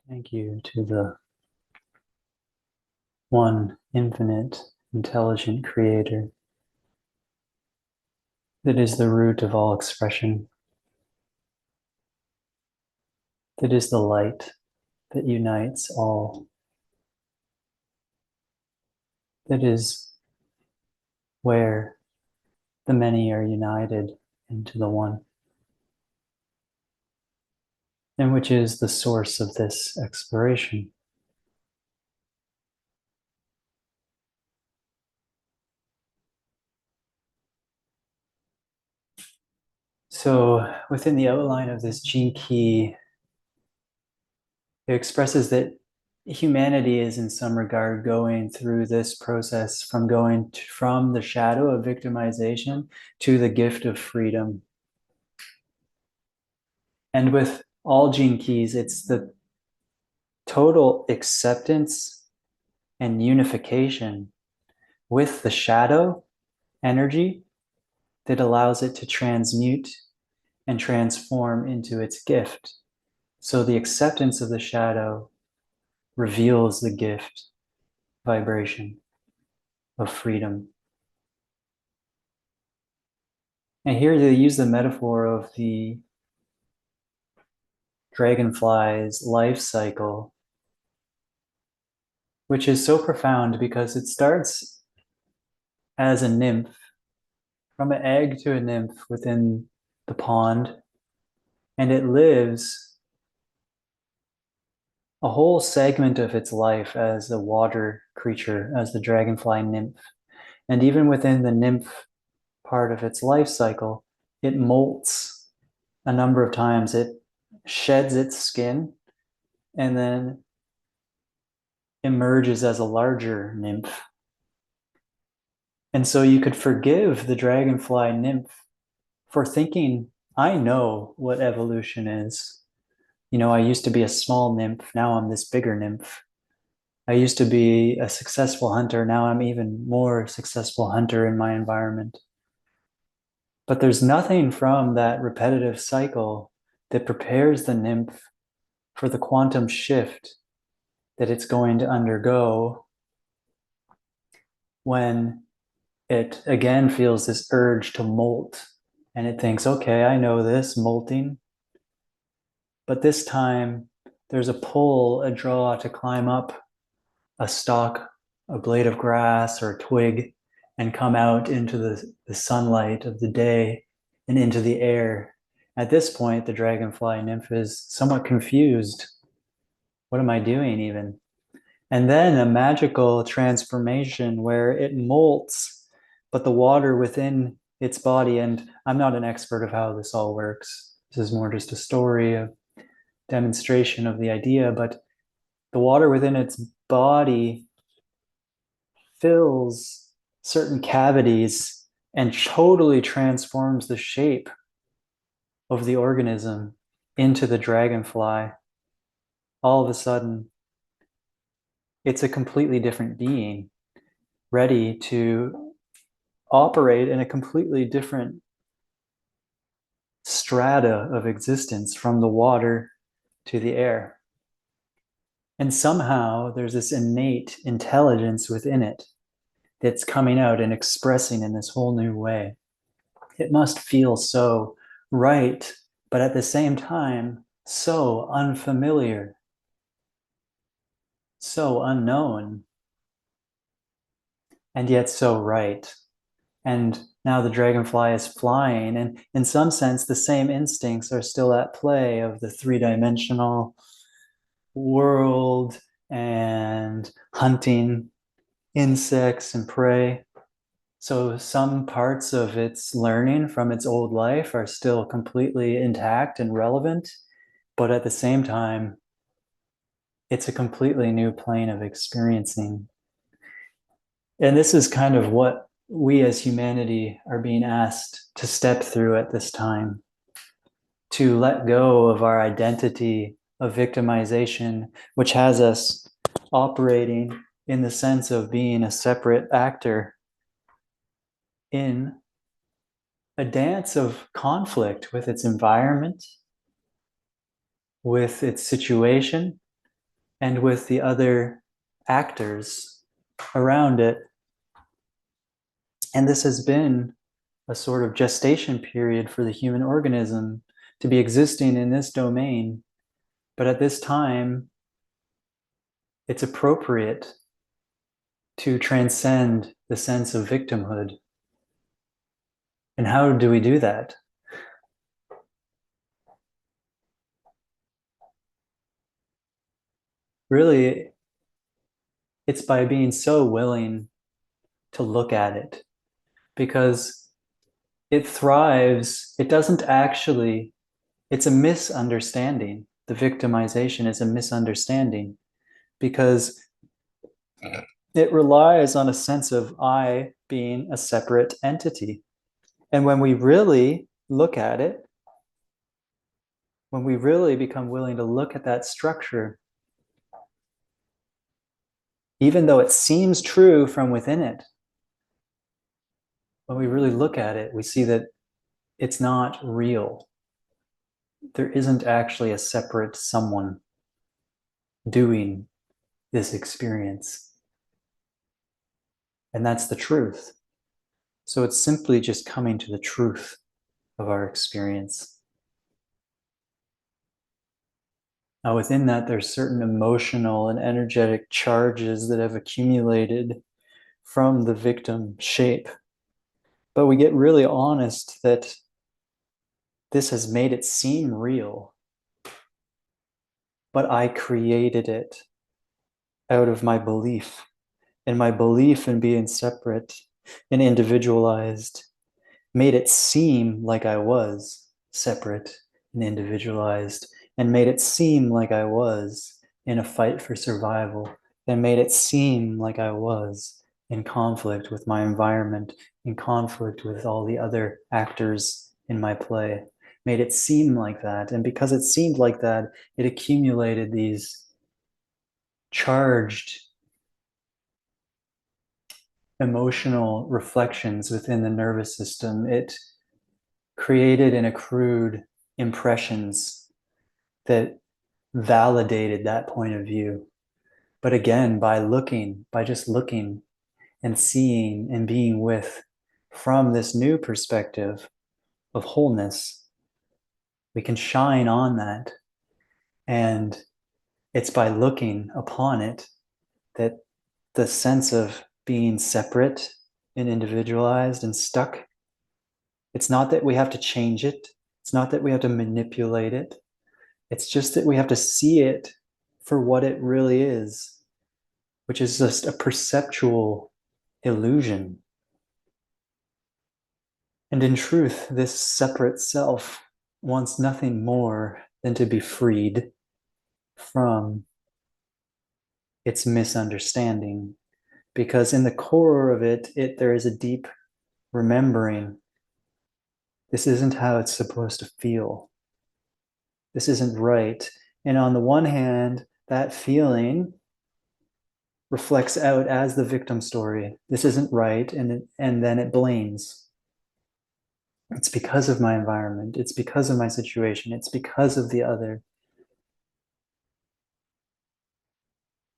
Thank you to the one infinite, intelligent creator that is the root of all expression, that is the light that unites all, that is where the many are united into the one, and which is the source of this exploration. So within the outline of this gene key, it expresses that humanity is in some regard going through this process from from the shadow of victimization to the gift of freedom. And with all gene keys, it's the total acceptance and unification with the shadow energy that allows it to transmute and transform into its gift. So the acceptance of the shadow reveals the gift vibration of freedom. And here they use the metaphor of the dragonfly's life cycle, which is so profound because it starts as a nymph, from an egg to a nymph within the pond, and it lives a whole segment of its life as a water creature, as the dragonfly nymph. And even within the nymph part of its life cycle, it molts a number of times. It sheds its skin and then emerges as a larger nymph. And so you could forgive the dragonfly nymph for thinking, I know what evolution is. I used to be a small nymph. Now I'm this bigger nymph. I used to be a successful hunter. Now I'm even more successful hunter in my environment. But there's nothing from that repetitive cycle that prepares the nymph for the quantum shift that it's going to undergo when it again feels this urge to molt. And it thinks, okay, I know this molting. But this time there's a pull, a draw to climb up a stalk, a blade of grass or a twig, and come out into the sunlight of the day and into the air. At this point, the dragonfly nymph is somewhat confused. What am I doing even? And then a magical transformation where it molts, but the water within its body, and I'm not an expert of how this all works. This is more just a story of demonstration of the idea, but the water within its body fills certain cavities and totally transforms the shape of the organism into the dragonfly. All of a sudden, it's a completely different being, ready to operate in a completely different strata of existence from the water to the air. And somehow there's this innate intelligence within it that's coming out and expressing in this whole new way. It must feel so right, but at the same time, so unfamiliar, so unknown, and yet so right. And now the dragonfly is flying, and in some sense, the same instincts are still at play of the three-dimensional world and hunting insects and prey. So some parts of its learning from its old life are still completely intact and relevant, but at the same time, it's a completely new plane of experiencing. And this is kind of what we as humanity are being asked to step through at this time, to let go of our identity of victimization, which has us operating in the sense of being a separate actor in a dance of conflict with its environment, with its situation, and with the other actors around it. And this has been a sort of gestation period for the human organism to be existing in this domain. But at this time, it's appropriate to transcend the sense of victimhood. And how do we do that? Really, it's by being so willing to look at it, because it thrives. It doesn't actually, it's a misunderstanding. The victimization is a misunderstanding because it relies on a sense of I being a separate entity. And when we really look at it, when we really become willing to look at that structure, even though it seems true from within it, when we really look at it, we see that it's not real. There isn't actually a separate someone doing this experience. And that's the truth. So it's simply just coming to the truth of our experience. Now, within that, there's certain emotional and energetic charges that have accumulated from the victim shape. But we get really honest that this has made it seem real. But I created it out of my belief, and my belief in being separate and individualized made it seem like I was separate and individualized, and made it seem like I was in a fight for survival, and made it seem like I was in conflict with my environment, in conflict with all the other actors in my play, made it seem like that. And because it seemed like that, it accumulated these charged emotional reflections within the nervous system. It created and accrued impressions that validated that point of view. But again, by just looking and seeing and being with from this new perspective of wholeness, we can shine on that. And it's by looking upon it that the sense of being separate and individualized and stuck, it's not that we have to change it. It's not that we have to manipulate it. It's just that we have to see it for what it really is, which is just a perceptual illusion. And in truth, this separate self wants nothing more than to be freed from its misunderstanding. Because in the core of it, there is a deep remembering. This isn't how it's supposed to feel. This isn't right. And on the one hand, that feeling reflects out as the victim story. This isn't right. And then it blames. It's because of my environment. It's because of my situation. It's because of the other.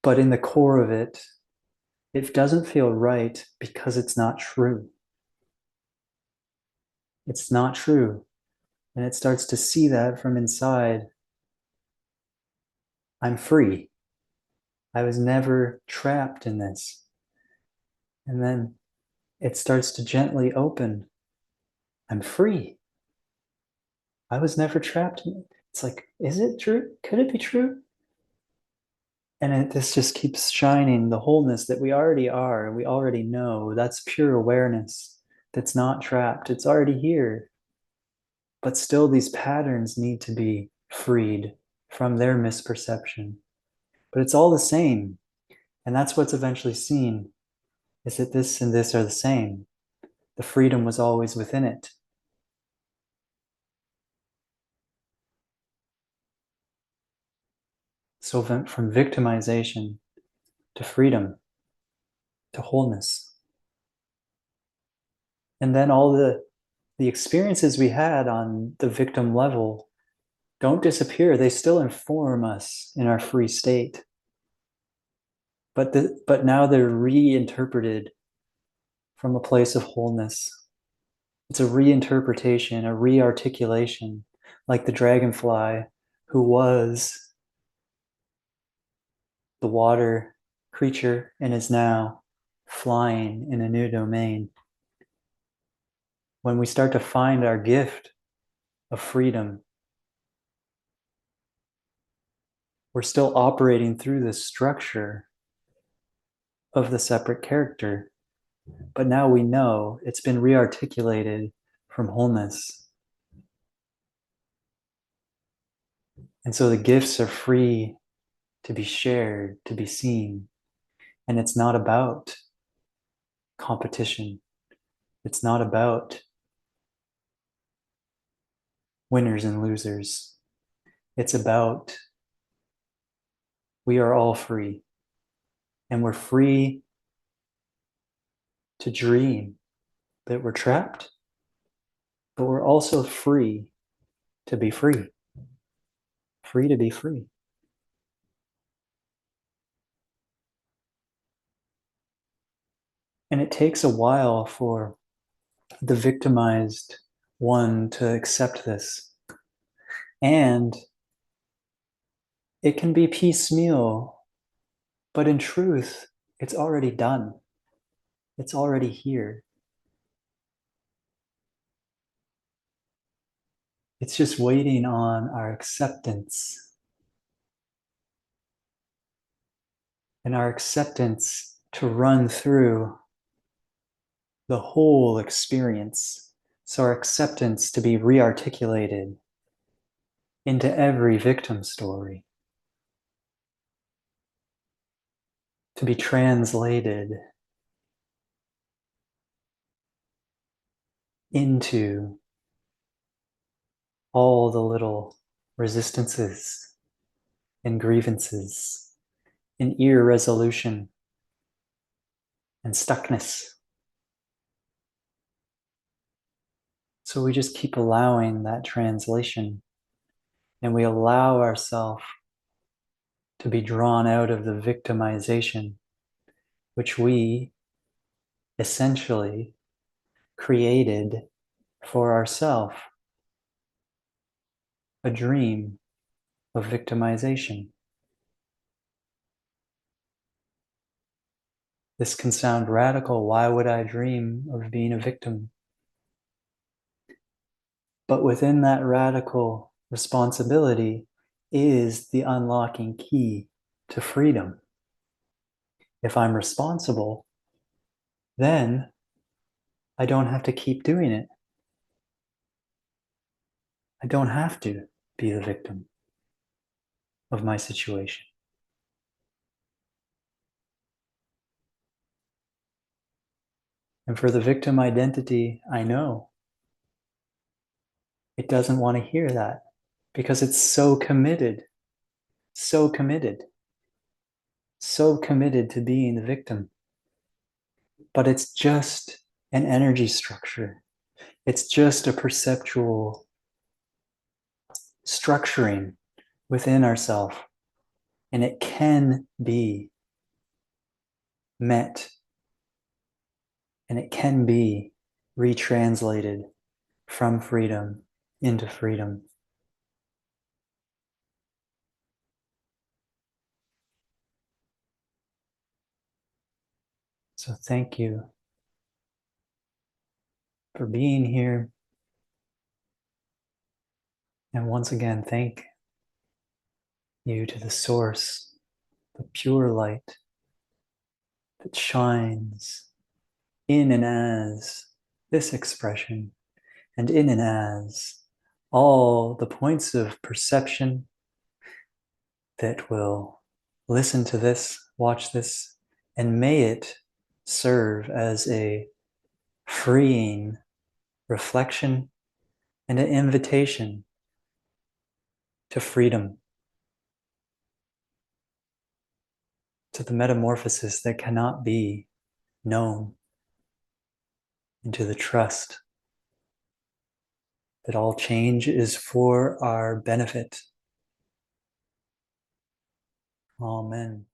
But in the core of it, it doesn't feel right because it's not true. It's not true. And it starts to see that from inside. I'm free. I was never trapped in this. And then it starts to gently open. I'm free. I was never trapped in it. It's like, is it true? Could it be true? And this just keeps shining the wholeness that we already are. We already know. That's pure awareness that's not trapped. It's already here. But still, these patterns need to be freed from their misperception. But it's all the same. And that's what's eventually seen, is that this and this are the same. The freedom was always within it. So from victimization to freedom to wholeness. And then all the experiences we had on the victim level don't disappear. They still inform us in our free state. but now they're reinterpreted from a place of wholeness. It's a reinterpretation, a re-articulation, like the dragonfly who was the water creature and is now flying in a new domain. When we start to find our gift of freedom, we're still operating through the structure of the separate character, but now we know it's been re-articulated from wholeness. And so the gifts are free to be shared, to be seen. And it's not about competition. It's not about winners and losers. It's about we are all free. And we're free to dream that we're trapped, but we're also free to be free. Free to be free. And it takes a while for the victimized one to accept this. And it can be piecemeal, but in truth, it's already done. It's already here. It's just waiting on our acceptance. And our acceptance to run through the whole experience. So our acceptance to be re-articulated into every victim story. To be translated into all the little resistances and grievances and irresolution and stuckness. So we just keep allowing that translation, and we allow ourselves to be drawn out of the victimization, which we essentially created for ourselves, a dream of victimization. This can sound radical. Why would I dream of being a victim? But within that radical responsibility is the unlocking key to freedom. If I'm responsible, then I don't have to keep doing it. I don't have to be the victim of my situation. And for the victim identity, I know it doesn't want to hear that because it's so committed, so committed, so committed to being the victim. But it's just an energy structure. It's just a perceptual structuring within ourselves. And it can be met and it can be retranslated from freedom into freedom. So thank you for being here. And once again, thank you to the source, the pure light that shines in and as this expression and in and as all the points of perception that will listen to this, watch this, and may it serve as a freeing reflection and an invitation to freedom, to the metamorphosis that cannot be known, and to the trust that all change is for our benefit. Amen.